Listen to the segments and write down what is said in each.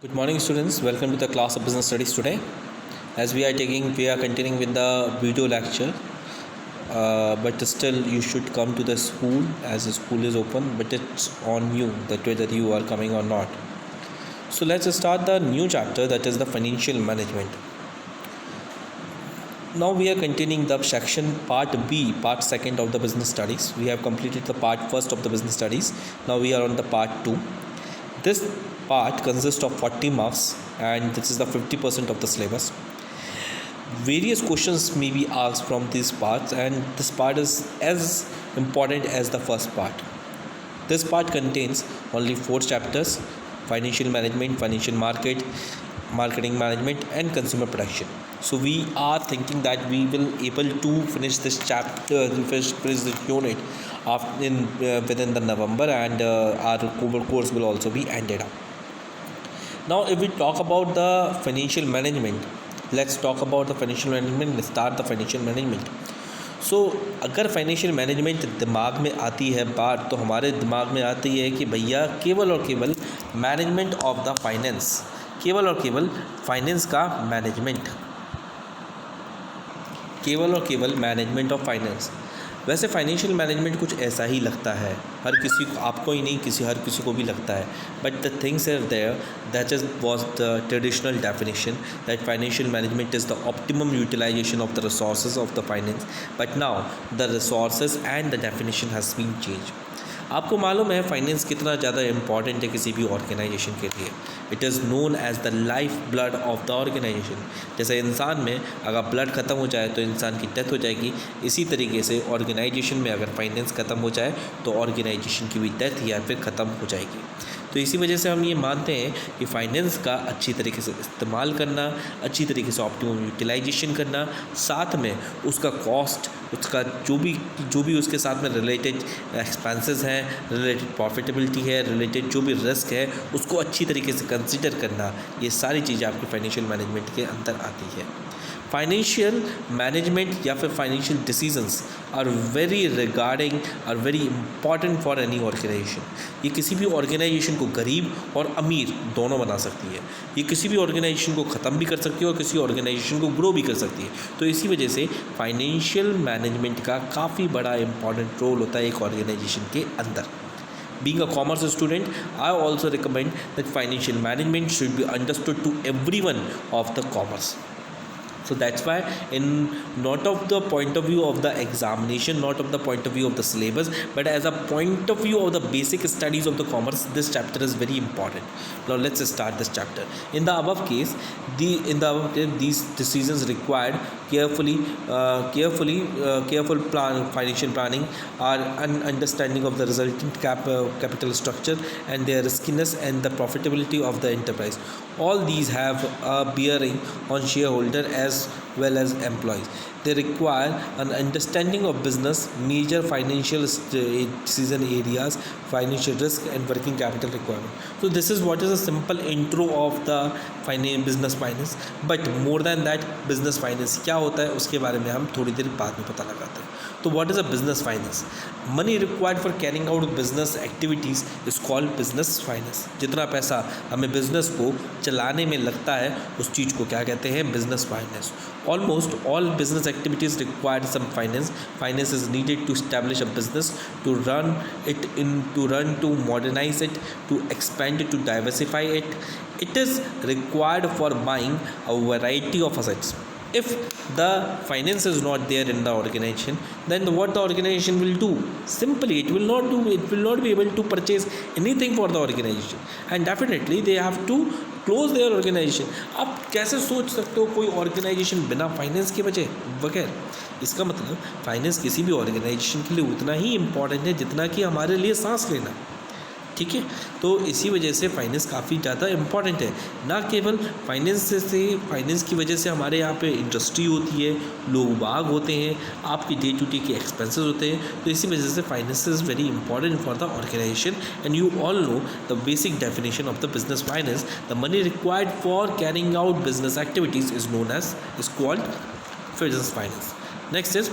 Good morning, students. Welcome to the class of business studies today. As we are continuing with the video lecture. But still, you should come to the school as the school is open. But it's on you that whether you are coming or not. So let's start the new chapter, that is the financial management. Now we are continuing the section part B, part second of the business studies. We have completed the part first of the business studies. Now we are on the part 2. This part consists of 40 marks and this is the 50% of the syllabus. Various questions may be asked from these parts, and this part is as important as the first part. This part contains only 4 chapters: financial management, financial market, marketing management and consumer protection. So we are thinking that we will able to finish this chapter, finish this unit within the November, and our course will also be ended up. Now if we talk about the financial management, let's talk about the financial management. Let's start the financial management. सो अगर financial management दिमाग में आती है बात, तो हमारे दिमाग में आती है कि भैया केवल और केवल मैनेजमेंट ऑफ द फाइनेंस, केवल और केवल फाइनेंस का मैनेजमेंट, केवल और केवल मैनेजमेंट ऑफ फाइनेंस। वैसे फाइनेंशियल मैनेजमेंट कुछ ऐसा ही लगता है, हर किसी को, आपको ही नहीं हर किसी को भी लगता है। But the things are there, that is was the traditional definition that financial management is the optimum utilisation of the resources of the finance. But now the resources and the definition has been change. आपको मालूम है finance कितना ज़्यादा important है किसी भी organisation के लिए। It is known as the life blood of the organisation. जैसे इंसान में अगर ब्लड ख़त्म हो जाए तो इंसान की डेथ हो जाएगी, इसी तरीके से ऑर्गेनाइजेशन में अगर फाइनेंस ख़त्म हो जाए तो ऑर्गेनाइजेशन की भी डेथ या फिर ख़त्म हो जाएगी। तो इसी वजह से हम ये मानते हैं कि फाइनेंस का अच्छी तरीके से इस्तेमाल करना, अच्छी तरीके से ऑप्टिमम यूटिलाइजेशन करना, साथ में उसका कॉस्ट, उसका जो भी उसके साथ में रिलेटेड एक्सपेंसेस हैं, रिलेटेड प्रॉफिटेबिलिटी है, रिलेटेड जो भी रिस्क है, उसको अच्छी तरीके से कंसिडर करना, ये सारी चीज़ें आपकी फाइनेंशियल मैनेजमेंट के अंदर आती है। फाइनेंशियल मैनेजमेंट या फिर financial decisions are very important for any organisation. ये किसी भी ऑर्गेनाइजेशन को गरीब और अमीर दोनों बना सकती है। ये किसी भी ऑर्गेनाइजेशन को ख़त्म भी कर सकती है और किसी ऑर्गेनाइजेशन को ग्रो भी कर सकती है। तो इसी वजह से फाइनेंशियल मैनेजमेंट का काफ़ी बड़ा इंपॉर्टेंट रोल होता है एक ऑर्गेनाइजेशन के अंदर। Being a commerce student, I also recommend that financial management should be understood to everyone of the commerce. So that's why, in not of the point of view of the examination, not of the point of view of the syllabus, but as a point of view of the basic studies of the commerce, this chapter is very important. Now let's start this chapter. In the above case, these decisions required careful financial planning, or an understanding of the resultant capital structure and their riskiness and the profitability of the enterprise. All these have a bearing on shareholder as well as employees. They require an understanding of business, major financial decision areas, financial risk and working capital requirement. So this is what is a simple intro of the business finance. But more than that, business finance क्या होता है उसके बारे में हम थोड़ी देर बाद में पता लगाते हैं। तो what is a business finance? Money required for carrying out business activities is called business finance. जितना पैसा हमें बिजनेस को चलाने में लगता है उस चीज़ को क्या कहते हैं? Business finance. Almost all business activities require some finance. Finance is needed to establish a business, to to modernize it, to expand it, to diversify it. It is required for buying a variety of assets. If the finance is not there in the organization, then what the organization will do? Simply it will not be able to purchase anything for the organization, and definitely they have to close their organisation. आप कैसे सोच सकते हो कोई organisation बिना finance के बगैर? इसका मतलब फाइनेंस किसी भी ऑर्गेनाइजेशन के लिए उतना ही इम्पॉर्टेंट है जितना कि हमारे लिए सांस लेना। ठीक है, तो इसी वजह से फाइनेंस काफ़ी ज़्यादा इम्पॉर्टेंट है। ना केवल फाइनेंस की वजह से हमारे यहाँ पे इंडस्ट्री होती है, लोग बाग होते हैं, आपकी डे टू डे के एक्सपेंसेस होते हैं। तो इसी वजह से finance is very important for the organisation. And you all know the basic definition of the business finance. The money required for carrying out business activities is called business finance. Next is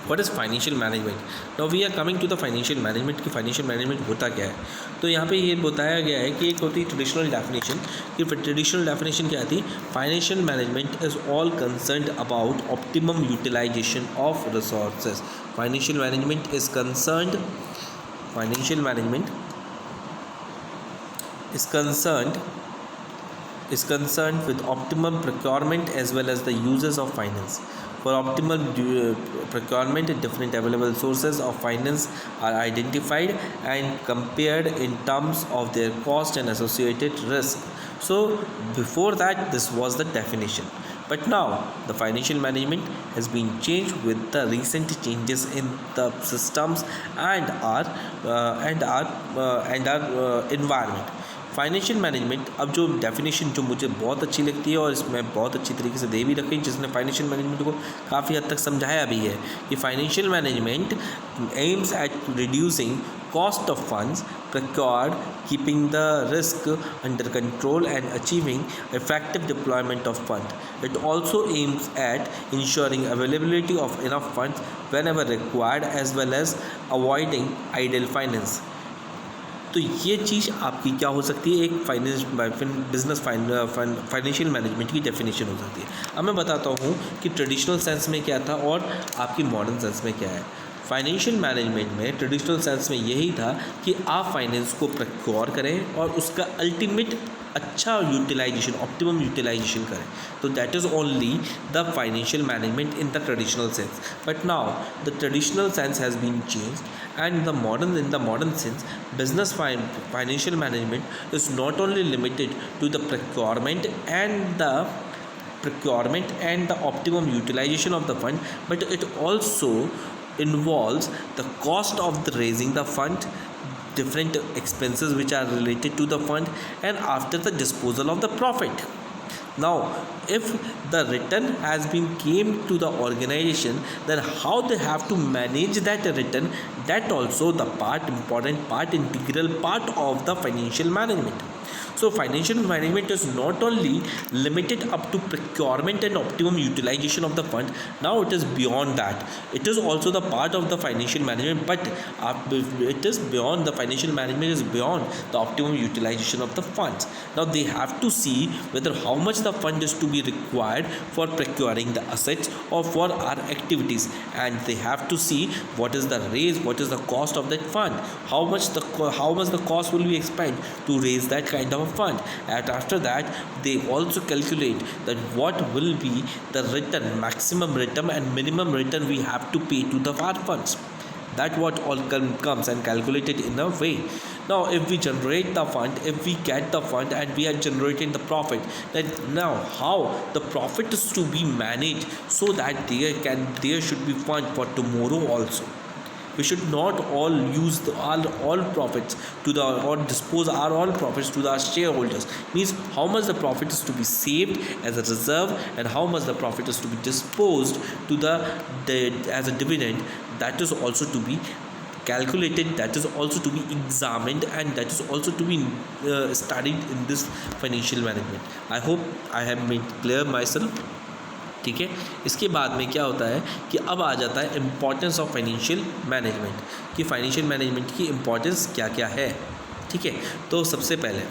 what is financial management? Now we are coming to the financial management कि financial management होता क्या है। तो यहाँ पे ये बताया गया है कि एक होती है ट्रेडिशनल डेफिनेशन, कि ट्रेडिशनल डेफिनेशन क्या थी? Financial management is all concerned about optimum utilisation of resources. Financial management is concerned, financial management is concerned with optimum procurement as well as the uses of finance. For optimal procurement, different available sources of finance are identified and compared in terms of their cost and associated risk. So before that, this was the definition, but now the financial management has been changed with the recent changes in the systems and our environment. Financial management, अब जो definition जो मुझे बहुत अच्छी लगती है और इसमें बहुत अच्छी तरीके से दे भी रखी, जिसने फाइनेंशियल मैनेजमेंट को काफ़ी हद तक समझाया भी है, कि financial management aims at reducing cost of funds procured, keeping the risk under control and achieving effective deployment of funds. It also aims at ensuring availability of enough funds whenever required as well as avoiding idle finance. तो ये चीज़ आपकी क्या हो सकती है? एक business financial management की definition हो सकती है। अब मैं बताता हूँ कि ट्रेडिशनल सेंस में क्या था और आपकी मॉडर्न सेंस में क्या है। फाइनेंशियल मैनेजमेंट में ट्रेडिशनल सेंस में यही था कि आप फाइनेंस को प्रोक्योर करें और उसका अल्टीमेट अच्छा यूटिलाइजेशन, ऑप्टिमम यूटिलाइजेशन करें। तो that is only the financial management in the traditional sense. But now the traditional sense has been changed and in the modern sense, business financial management is not only limited to the procurement and the optimum utilization of the fund, but it also involves the cost of the raising the fund, different expenses which are related to the fund, and after the disposal of the profit. Now if the return has been came to the organization, then how they have to manage that return, that also the important part, integral part of the financial management. So financial management is not only limited up to procurement and optimum utilization of the fund. Now it is beyond that. It is also the part of the financial management, but it is beyond the financial management is beyond the optimum utilization of the funds. Now they have to see whether how much the fund is to be required for procuring the assets or for our activities, and they have to see what is the raise, what is the cost of that fund, how much the cost will be expended to raise that kind of a fund, and after that they also calculate that what will be the return, maximum return and minimum return we have to pay to the our funds. That what all comes and calculated in a way. Now if we generate the fund, if we get the fund and we are generating the profit, then now how the profit is to be managed so that there should be fund for tomorrow also. We should not all use all profits to the or dispose all profits to the shareholders. Means how much the profit is to be saved as a reserve and how much the profit is to be disposed to the as a dividend. That is also to be calculated, that is also to be examined, and that is also to be studied in this financial management. I hope I have made clear myself. ठीक है, इसके बाद में क्या होता है कि अब आ जाता है इम्पॉर्टेंस ऑफ फाइनेंशियल मैनेजमेंट, कि फाइनेंशियल मैनेजमेंट की इम्पॉर्टेंस क्या क्या है। ठीक है, तो सबसे पहले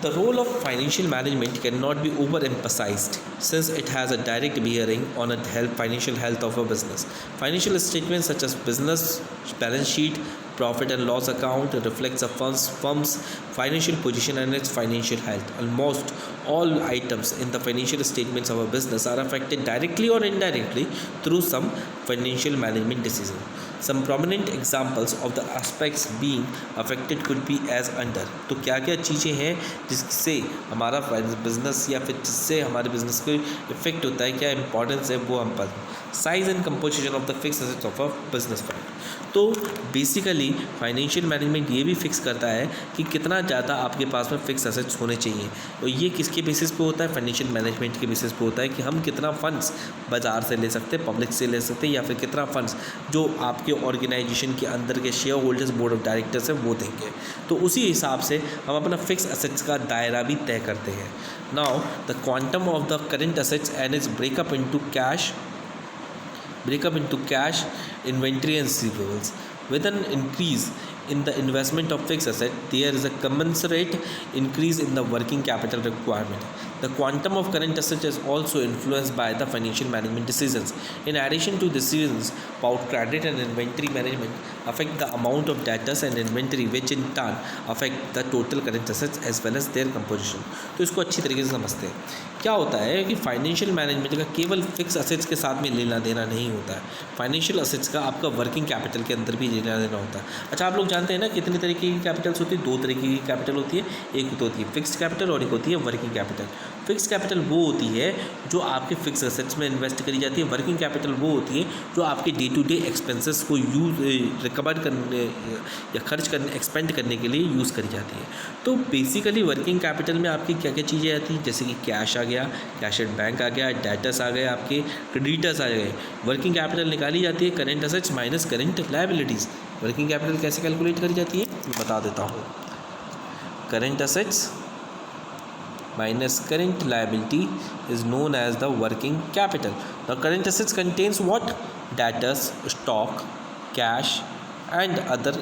the role of financial management cannot be overemphasized since it has a direct bearing on the financial health of a business. Financial statements such as business balance sheet, profit and loss account reflects a firm's financial position and its financial health. Almost all items in the financial statements of a business are affected directly or indirectly through some financial management decision. Some prominent examples of the aspects being affected could be as under. तो क्या क्या चीज़ें हैं जिससे हमारा business या फिर जिससे हमारे बिजनेस को इफेक्ट होता है, क्या इंपॉर्टेंस है, वो हम पर size and composition of the fix assets of a business fund. तो बेसिकली फाइनेंशियल मैनेजमेंट ये भी फिक्स करता है कि कितना ज़्यादा आपके पास में फिक्स एसेट्स होने चाहिए. और ये किसके बेसिस पे होता है? फाइनेंशियल मैनेजमेंट के बेसिस पे होता है कि हम कितना फंड्स बाज़ार से ले सकते हैं, पब्लिक से ले सकते हैं, या फिर कितना फंड्स जो आपके ऑर्गेनाइजेशन के अंदर के share holders, board of directors हैं, वो देंगे. तो उसी हिसाब से हम अपना फिक्स एसेट्स का दायरा भी तय करते हैं. Now the quantum of the current assets and it's breakup into cash break up into cash, inventory and receivables. With an increase in the investment of fixed asset, there is a commensurate increase in the working capital requirement. The quantum of current assets is also influenced by the financial management decisions. In addition to decisions about credit and inventory management affect the amount of debtors and inventory, which in turn affect the total current assets as well as their composition. तो इसको अच्छी तरीके से समझते हैं. क्या होता है कि फाइनेंशियल मैनेजमेंट का केवल फिक्स असेट्स के साथ में लेना देना नहीं होता है. फाइनेंशियल असेट्स का आपका वर्किंग कैपिटल के अंदर भी लेना देना होता है. अच्छा, आप लोग जानते हैं ना कितने तरीके की कैपिटल्स होती है. 2 तरीके की कैपिटल होती है. एक तो होती है फिक्स्ड कैपिटल और एक होती है वर्किंग कैपिटल. फिक्स कैपिटल वो होती है जो आपके फिक्स असेट्स में इन्वेस्ट करी जाती है. वर्किंग कैपिटल वो होती है जो आपके डे टू डे एक्सपेंसेस को रिकवर करने या खर्च करने एक्सपेंड करने के लिए यूज़ करी जाती है. तो बेसिकली वर्किंग कैपिटल में आपकी क्या क्या चीज़ें आती हैं, जैसे कि कैश आ गया, कैश एट बैंक आ गया, डेटर्स आ गए, आपके क्रेडिटर्स आ गए. वर्किंग कैपिटल निकाली जाती है current assets minus current liabilities. Working capital कैसे कैलकुलेट करी जाती है मैं बता देता हूँ. Current assets minus current liability is known as the working capital. The current assets contains what? Debtors, stock, cash and other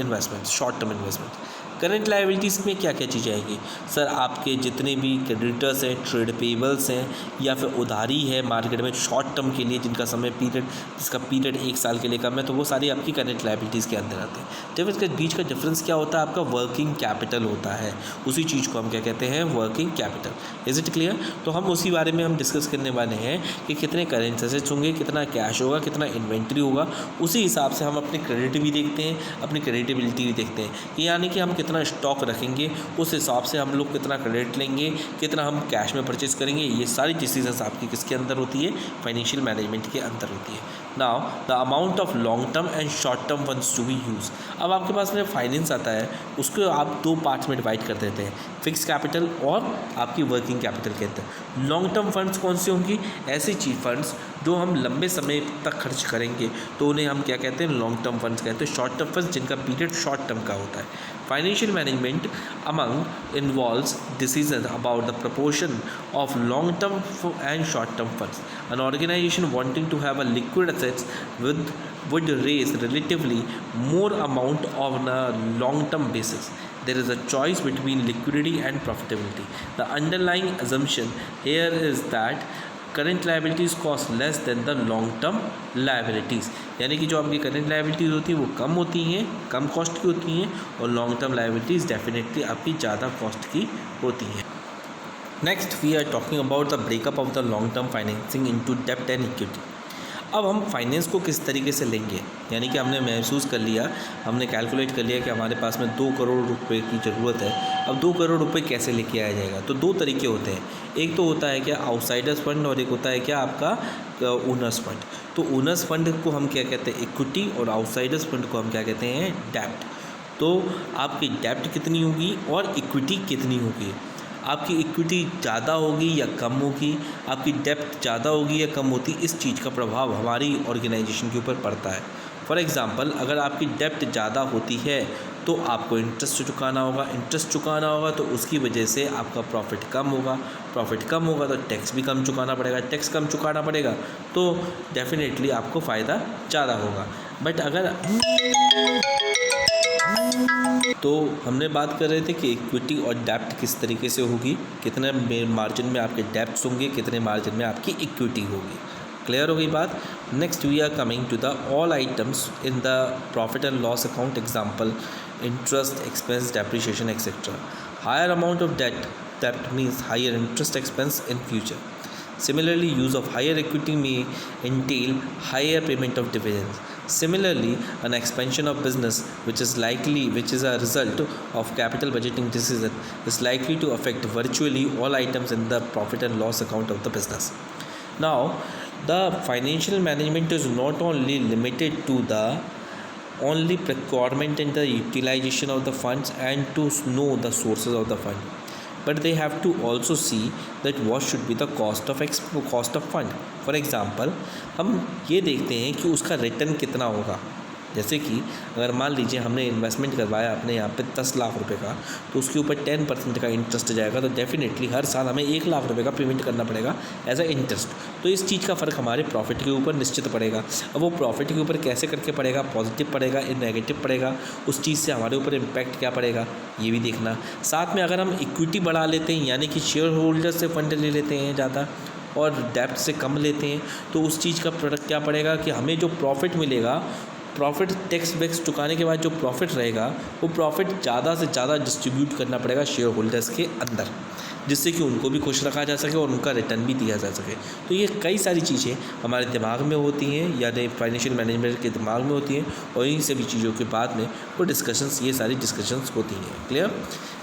investments, short term investments. Current liabilities में क्या क्या चीज़ें आएंगी सर? आपके जितने भी क्रेडिटर्स हैं, ट्रेड पेबल्स हैं या फिर उधारी है मार्केट में शॉर्ट टर्म के लिए जिसका पीरियड 1 साल के लिए कम है, तो वो सारी आपकी करंट लायबिलिटीज़ के अंदर आते हैं. जब इसके बीच का डिफरेंस क्या होता है? आपका वर्किंग कैपिटल होता है. उसी चीज़ को हम क्या कहते हैं? Working capital. Is it clear? तो हम उसी बारे में हम डिस्कस करने वाले हैं कि कितने करेंट एसेट्स होंगे, कितना कैश होगा, कितना इन्वेंट्री होगा. उसी हिसाब से हम अपने क्रेडिट भी देखते हैं, अपनी क्रेडिटेबिलिटी भी देखते हैं. यानी कि हम कितना स्टॉक रखेंगे उस हिसाब से हम लोग कितना क्रेडिट लेंगे, कितना हम कैश में परचेज करेंगे. ये सारी डिसीजंस आपकी किसके अंदर होती है? फाइनेंशियल मैनेजमेंट के अंदर होती है. Now the amount of long term and short term funds to be use. अब आपके पास में फाइनेंस आता है, उसको आप 2 पार्ट्स में डिवाइड कर देते हैं, फिक्स कैपिटल और आपकी वर्किंग कैपिटल के अंदर. लॉन्ग टर्म फंड्स कौन सी होंगी? ऐसी चीज फंड्स जो हम लंबे समय तक खर्च करेंगे तो उन्हें हम क्या कहते हैं? लॉन्ग टर्म फंड्स कहते हैं. शॉर्ट टर्म फंड्स जिनका पीरियड शॉर्ट टर्म का होता है. Financial management involves decisions about the proportion of long-term and short-term funds. An organization wanting to have a liquid assets would raise relatively more amount on a long-term basis. There is a choice between liquidity and profitability. The underlying assumption here is that current liabilities cost less than the long term liabilities. यानी कि जो आपकी current liabilities होती है वो कम होती हैं, कम cost की होती हैं, और लॉन्ग टर्म लायबिलिटीज़ डेफिनेटली आपकी ज़्यादा कॉस्ट की होती हैं. Next we are talking about the breakup of the long term financing into डेब्ट एंड इक्विटी. अब हम फाइनेंस को किस तरीके से लेंगे, यानी कि हमने महसूस कर लिया, हमने कैलकुलेट कर लिया कि हमारे पास में 2 करोड़ रुपए की ज़रूरत है. अब 2 करोड़ रुपए कैसे लेके आया जाएगा? तो 2 तरीके होते हैं. एक तो होता है क्या आउटसाइडर्स फंड और एक होता है क्या आपका ओनर्स फंड. तो ओनर्स फंड को हम क्या कहते हैं? इक्विटी, और आउटसाइडर्स फंड को हम क्या कहते हैं? डेब्ट. तो आपकी डेब्ट कितनी होगी और इक्विटी कितनी होगी? आपकी इक्विटी ज़्यादा होगी या कम होगी, आपकी डेप्थ ज़्यादा होगी या कम होती, इस चीज़ का प्रभाव हमारी ऑर्गेनाइजेशन के ऊपर पड़ता है. फॉर एग्ज़ाम्पल, अगर आपकी डेप्थ ज़्यादा होती है तो आपको इंटरेस्ट चुकाना होगा, तो उसकी वजह से आपका प्रॉफिट कम होगा, तो टैक्स भी कम चुकाना पड़ेगा, तो डेफिनेटली आपको फ़ायदा ज़्यादा होगा. बट अगर तो हमने बात कर रहे थे कि इक्विटी और डेब्ट किस तरीके से होगी, कितने मार्जिन में आपके डेब्ट्स होंगे, कितने मार्जिन में आपकी इक्विटी होगी. क्लियर हो गई बात. Next we are coming to the all items in the profit and loss account. Example, interest expense, depreciation etcetera. Higher amount of debt means higher interest expense in future. Similarly, use of higher equity may entail higher payment of dividends. Similarly, an expansion of business which is a result of capital budgeting decision is likely to affect virtually all items in the profit and loss account of the business. Now, the financial management is not only limited to the only procurement and the utilization of the funds and to know the sources of the fund, but they have to also see that what should be the cost of fund. For example, हम ये देखते हैं कि उसका return कितना होगा. जैसे कि अगर मान लीजिए हमने इन्वेस्टमेंट करवाया अपने यहाँ पे 10 लाख रुपए का, तो उसके ऊपर 10% का इंटरेस्ट जाएगा, तो डेफिनेटली हर साल हमें 1 लाख रुपए का पेमेंट करना पड़ेगा एज अ इंटरेस्ट। तो इस चीज़ का फ़र्क हमारे प्रॉफिट के ऊपर निश्चित पड़ेगा। अब वो प्रॉफिट के ऊपर कैसे करके पड़ेगा, पॉजिटिव पड़ेगा या नेगेटिव पड़ेगा, उस चीज़ से हमारे ऊपर इम्पैक्ट क्या पड़ेगा ये भी देखना। साथ में अगर हम इक्विटी बढ़ा लेते हैं, यानी कि शेयर होल्डर से फंड ले लेते हैं ज़्यादा और डेप्ट से कम लेते हैं, तो उस चीज़ का प्रोडक्ट क्या पड़ेगा कि हमें जो प्रॉफिट मिलेगा, प्रॉफिट टैक्स वैक्स चुकाने के बाद जो प्रॉफिट रहेगा, वो प्रॉफिट ज़्यादा से ज़्यादा डिस्ट्रीब्यूट करना पड़ेगा शेयर होल्डर्स के अंदर, जिससे कि उनको भी खुश रखा जा सके और उनका रिटर्न भी दिया जा सके। तो ये कई सारी चीज़ें हमारे दिमाग में होती हैं, यानी फाइनेंशियल मैनेजमेंट के दिमाग में होती हैं, और इन सभी चीज़ों के बाद में वो डिस्कशंस, ये सारी डिस्कशंस होती हैं। Clear?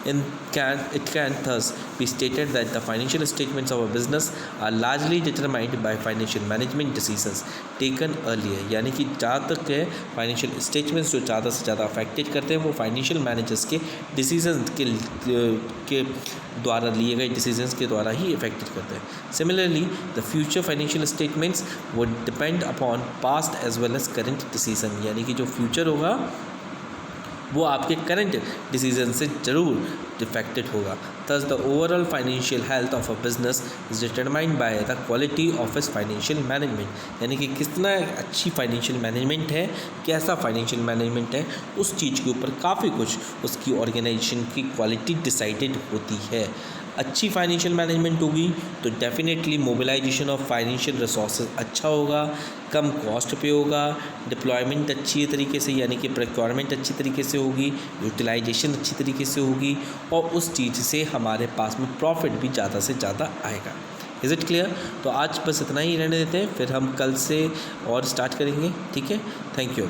It can thus be stated that the financial statements of a business are largely determined by financial management decisions taken earlier। यानी कि जहाँ तक है फाइनेंशियल स्टेटमेंट्स जो ज़्यादा से ज़्यादा अफेक्टेड करते हैं वो फाइनेंशियल मैनेजर्स के डिसीजन के द्वारा लिए गए डिसीजंस के द्वारा ही इफेक्टेड करते हैं। Similarly the future financial statements वो depend upon past as well as current decision, यानी कि जो फ्यूचर होगा वो आपके करंट डिसीजन से ज़रूर इफेक्टेड होगा। Thus the overall financial health of a business is determined by the quality of its financial management, यानी कि कितना अच्छी फाइनेंशियल मैनेजमेंट है, कैसा फाइनेंशियल मैनेजमेंट है, उस चीज़ के ऊपर काफ़ी कुछ उसकी ऑर्गेनाइजेशन की क्वालिटी डिसाइडेड होती है। अच्छी फाइनेंशियल मैनेजमेंट होगी तो definitely mobilisation of financial resources अच्छा होगा, कम कॉस्ट पे होगा, डिप्लॉयमेंट अच्छी तरीके से यानी कि प्रोक्योरमेंट अच्छी तरीके से होगी, यूटिलाइजेशन अच्छी तरीके से होगी, और उस चीज़ से हमारे पास में प्रॉफिट भी ज़्यादा से ज़्यादा आएगा। Is it clear? तो आज बस इतना ही रहने देते हैं, फिर हम कल से और स्टार्ट करेंगे। ठीक है, थैंक यू।